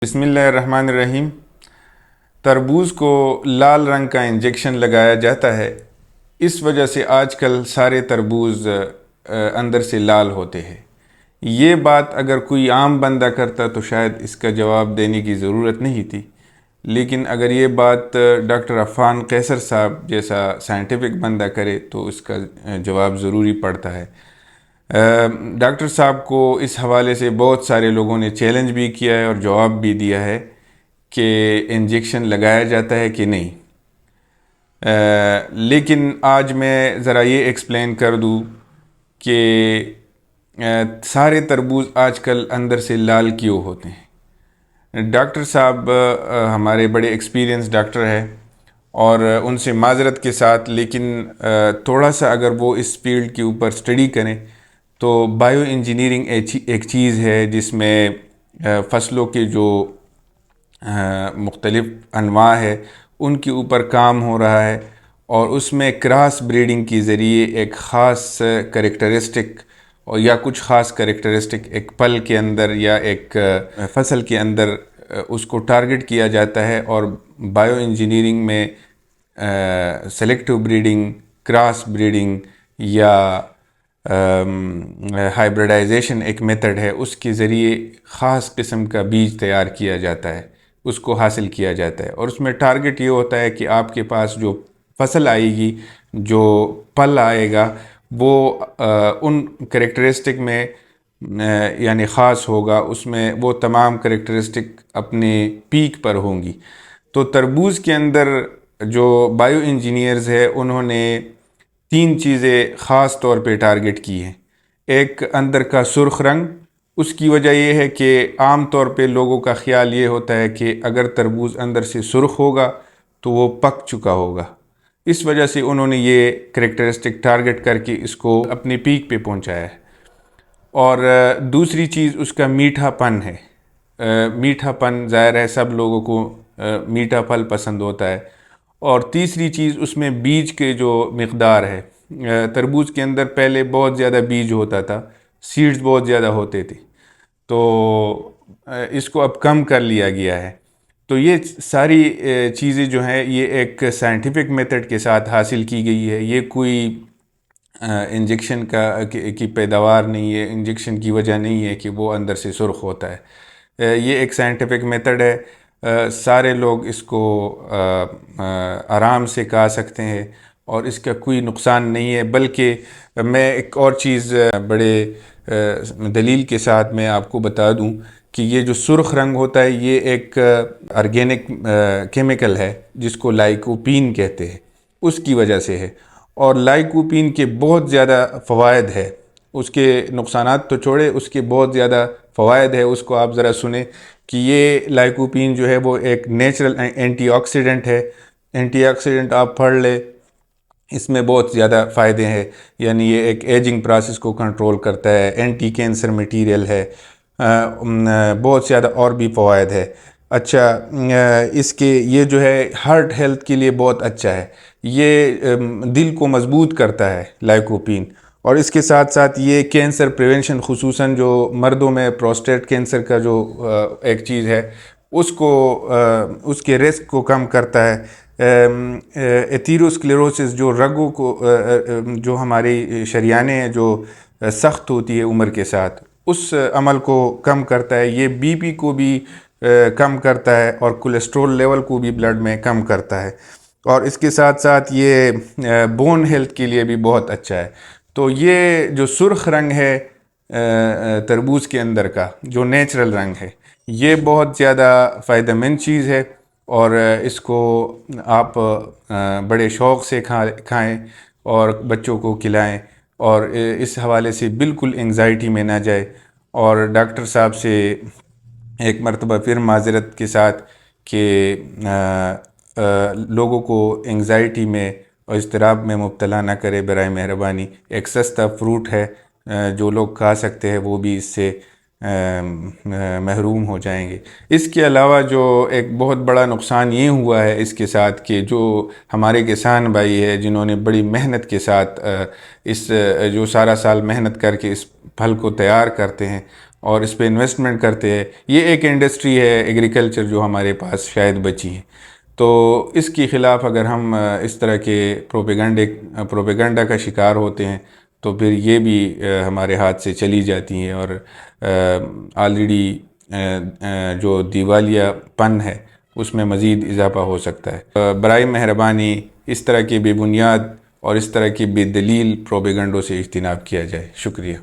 بسم اللہ الرحمن الرحیم۔ تربوز کو لال رنگ کا انجیکشن لگایا جاتا ہے، اس وجہ سے آج کل سارے تربوز اندر سے لال ہوتے ہیں۔ یہ بات اگر کوئی عام بندہ کرتا تو شاید اس کا جواب دینے کی ضرورت نہیں تھی، لیکن اگر یہ بات ڈاکٹر عفان قیصر صاحب جیسا سائنٹیفک بندہ کرے تو اس کا جواب ضروری پڑتا ہے۔ ڈاکٹر صاحب کو اس حوالے سے بہت سارے لوگوں نے چیلنج بھی کیا ہے اور جواب بھی دیا ہے کہ انجیکشن لگایا جاتا ہے کہ نہیں، لیکن آج میں ذرا یہ ایکسپلین کر دوں کہ سارے تربوز آج کل اندر سے لال کیوں ہوتے ہیں۔ ڈاکٹر صاحب ہمارے بڑے ایکسپیرینس ڈاکٹر ہے اور ان سے معذرت کے ساتھ، لیکن تھوڑا سا اگر وہ اس فیلڈ کے اوپر اسٹڈی کریں تو بائیو انجینئرنگ ایک چیز ہے جس میں فصلوں کے جو مختلف انواع ہے ان کے اوپر کام ہو رہا ہے، اور اس میں کراس بریڈنگ کے ذریعے ایک خاص کریکٹرسٹک یا کچھ خاص کریکٹرسٹک ایک پل کے اندر یا ایک فصل کے اندر اس کو ٹارگٹ کیا جاتا ہے، اور بائیو انجینئرنگ میں سلیکٹو بریڈنگ، کراس بریڈنگ یا ہائبریڈائزیشن ایک میتھڈ ہے، اس کے ذریعے خاص قسم کا بیج تیار کیا جاتا ہے، اس کو حاصل کیا جاتا ہے، اور اس میں ٹارگٹ یہ ہوتا ہے کہ آپ کے پاس جو فصل آئے گی، جو پل آئے گا، وہ ان کریکٹرسٹک میں یعنی خاص ہوگا، اس میں وہ تمام کریکٹرسٹک اپنے پیک پر ہوں گی۔ تو تربوز کے اندر جو بائیو انجینئرز ہے انہوں نے 3 چیزیں خاص طور پہ ٹارگٹ کی ہیں۔ ایک اندر کا سرخ رنگ، اس کی وجہ یہ ہے کہ عام طور پہ لوگوں کا خیال یہ ہوتا ہے کہ اگر تربوز اندر سے سرخ ہوگا تو وہ پک چکا ہوگا، اس وجہ سے انہوں نے یہ کریکٹرسٹک ٹارگٹ کر کے اس کو اپنے پیک پہ پہنچایا ہے۔ اور دوسری چیز اس کا میٹھا پن ہے۔ میٹھا پن ظاہر ہے سب لوگوں کو میٹھا پھل پسند ہوتا ہے۔ اور تیسری چیز اس میں بیج کے جو مقدار ہے، تربوز کے اندر پہلے بہت زیادہ بیج ہوتا تھا، سیڈز بہت زیادہ ہوتے تھے، تو اس کو اب کم کر لیا گیا ہے۔ تو یہ ساری چیزیں جو ہیں یہ ایک سائنٹیفک میتھڈ کے ساتھ حاصل کی گئی ہے، یہ کوئی انجیکشن کی پیداوار نہیں ہے، انجیکشن کی وجہ نہیں ہے کہ وہ اندر سے سرخ ہوتا ہے۔ یہ ایک سائنٹیفک میتھڈ ہے، سارے لوگ اس کو آرام سے کھا سکتے ہیں اور اس کا کوئی نقصان نہیں ہے۔ بلکہ میں ایک اور چیز بڑے دلیل کے ساتھ میں آپ کو بتا دوں کہ یہ جو سرخ رنگ ہوتا ہے یہ ایک آرگینک کیمیکل ہے جس کو لائکوپین کہتے ہیں، اس کی وجہ سے ہے۔ اور لائکوپین کے بہت زیادہ فوائد ہے، اس کے نقصانات تو چھوڑے، اس کے بہت زیادہ فوائد ہے، اس کو آپ ذرا سنیں کہ یہ لائکوپین جو ہے وہ ایک نیچرل اینٹی آکسیڈنٹ ہے۔ اینٹی آکسیڈنٹ آپ پڑھ لیں، اس میں بہت زیادہ فائدے ہیں، یعنی یہ ایک ایجنگ پروسیس کو کنٹرول کرتا ہے، اینٹی کینسر مٹیریل ہے، بہت زیادہ اور بھی فوائد ہے۔ اچھا، اس کے یہ جو ہے ہارٹ ہیلتھ کے لیے بہت اچھا ہے، یہ دل کو مضبوط کرتا ہے لائکوپین، اور اس کے ساتھ ساتھ یہ کینسر پریونشن، خصوصاً جو مردوں میں پروسٹیٹ کینسر کا جو ایک چیز ہے اس کے رسک کو کم کرتا ہے۔ ایتھیروسکلیروسس جو رگوں کو جو ہماری شریانیں ہیں جو سخت ہوتی ہے عمر کے ساتھ، اس عمل کو کم کرتا ہے۔ یہ بی پی کو بھی کم کرتا ہے اور کولیسٹرول لیول کو بھی بلڈ میں کم کرتا ہے، اور اس کے ساتھ ساتھ یہ بون ہیلتھ کے لیے بھی بہت اچھا ہے۔ تو یہ جو سرخ رنگ ہے تربوز کے اندر کا جو نیچرل رنگ ہے، یہ بہت زیادہ فائدہ مند چیز ہے، اور اس کو آپ بڑے شوق سے کھائیں اور بچوں کو کھلائیں، اور اس حوالے سے بالکل انگزائٹی میں نہ جائے۔ اور ڈاکٹر صاحب سے ایک مرتبہ پھر معذرت کے ساتھ کہ لوگوں کو انگزائٹی میں اور اضطراب میں مبتلا نہ کرے، برائے مہربانی۔ ایک سستا فروٹ ہے، جو لوگ کھا سکتے ہیں وہ بھی اس سے محروم ہو جائیں گے۔ اس کے علاوہ جو ایک بہت بڑا نقصان یہ ہوا ہے اس کے ساتھ کہ جو ہمارے کسان بھائی ہے جنہوں نے بڑی محنت کے ساتھ جو سارا سال محنت کر کے اس پھل کو تیار کرتے ہیں، اور اس پہ انویسٹمنٹ کرتے ہیں. یہ ایک انڈسٹری ہے ایگریکلچر جو ہمارے پاس شاید بچی ہے. تو اس کے خلاف اگر ہم اس طرح کے پروپیگنڈا کا شکار ہوتے ہیں تو پھر یہ بھی ہمارے ہاتھ سے چلی جاتی ہیں، اور آلریڈی جو دیوالیہ پن ہے اس میں مزید اضافہ ہو سکتا ہے. برائے مہربانی اس طرح کے بے بنیاد اور اس طرح کی بے دلیل پروپیگنڈوں سے اجتناب کیا جائے. شکریہ.